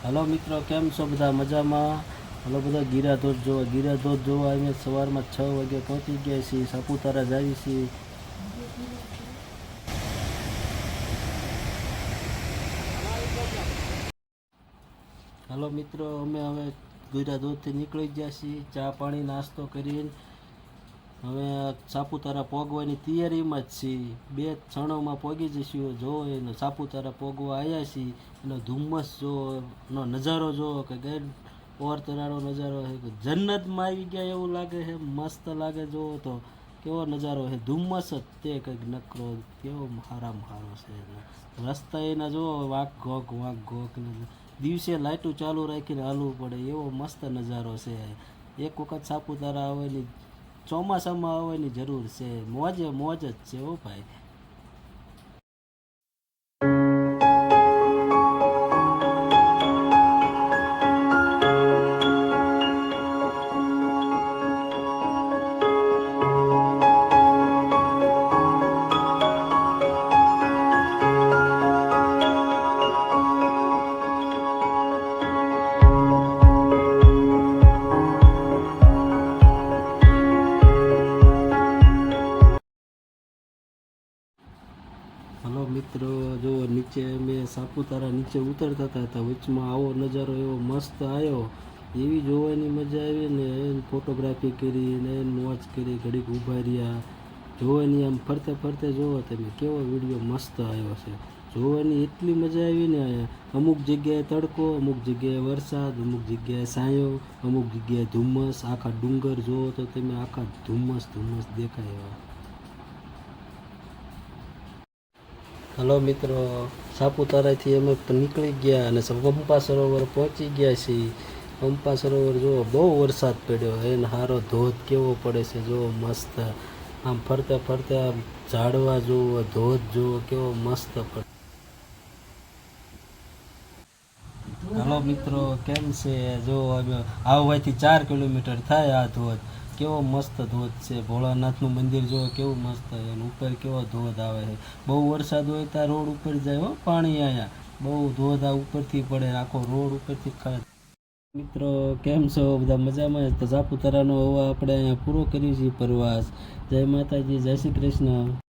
Hello મિત્રો, કેમ છો બધા? મજામાં? હલો બધા ગિરાધોધ જોવા અમે સવારમાં 6 વાગે પહોંચી ગયા છીએ. સાપુતારા જઈએ છીએ. હલો મિત્રો, અમે હવે ગિરાધોધથી નીકળી ગયા છીએ. ચા પાણી નાસ્તો કરીને હવે સાપુતારા પહોંચવાની તૈયારીમાં જ છીએ. 2 ક્ષણોમાં પહોંચી જઈશું. જો એને સાપુતારા પહોંચવા આવ્યા છીએ. એનો ધુમ્મસ જો, એનો નજારો જો કે ગેર ઓર તરાડો નજારો છે. જન્નતમાં આવી ગયા એવું લાગે છે. મસ્ત લાગે જો તો કેવો નજારો છે. ધુમ્મસ જ તે કંઈક નકરો કેવો સારામાં સારો છે. રસ્તા એના જો વાંક ઘોક દિવસે લાઇટું ચાલુ રાખીને હાલવું પડે એવો મસ્ત નજારો છે. એક વખત સાપુતારા આવવાની, ચોમાસામાં આવવાની જરૂર છે. મોજ જ છે હો ભાઈ. હલો મિત્રો, જો નીચે અમે સાપુતારા નીચે ઉતરતા હતા, વચમાં આવો નજારો એવો મસ્ત આવ્યો. એવી જોવાની મજા આવી ને, ફોટોગ્રાફી કરી ને મોજ કરી, ઘડીક ઊભા રહ્યા. જોવાની આમ ફરતે ફરતે જોવો તમે કેવો વિડીયો મસ્ત આવ્યો છે. જોવાની એટલી મજા આવી ને. અમુક જગ્યાએ તડકો, અમુક જગ્યાએ વરસાદ, અમુક જગ્યાએ સાયો, અમુક જગ્યાએ ધુમ્મસ. આખા ડુંગર જોવો તો તમે આખા ધુમ્મસ દેખાય એવા. હલો મિત્રો, સાપુતારાથી અમે નીકળી ગયા અને પંપા સરોવર પહોંચી ગયા છીએ. પંપા સરોવર જુઓ, બહુ વરસાદ પડ્યો એને સારો ધોધ કેવો પડે છે જુઓ મસ્ત. આમ ફરતે ફરતે આમ ઝાડવા જુઓ, ધોધ જુઓ કેવો મસ્ત પડે. હલો મિત્રો, કેમ છે? જો આવવાથી 4 કિલોમીટર થાય આ ધોધ. કેવો મસ્ત ધોધ છે. ભોળાનાથનું મંદિર જો કેવું મસ્ત છે. ઉપર કેવો ધોધ આવે છે. બહુ વરસાદ હોય ત્યાં રોડ ઉપર જાય હો પાણી. અહીંયા બહુ ધોધ આ ઉપરથી પડે, આખો રોડ ઉપરથી ખરે. મિત્રો, કેમ છો? બધા મજામાં? તો સાપુતારાનો હવે આપણે અહીંયા પૂરો કરીએ છીએ પ્રવાસ. જય માતાજી, જય શ્રી કૃષ્ણ.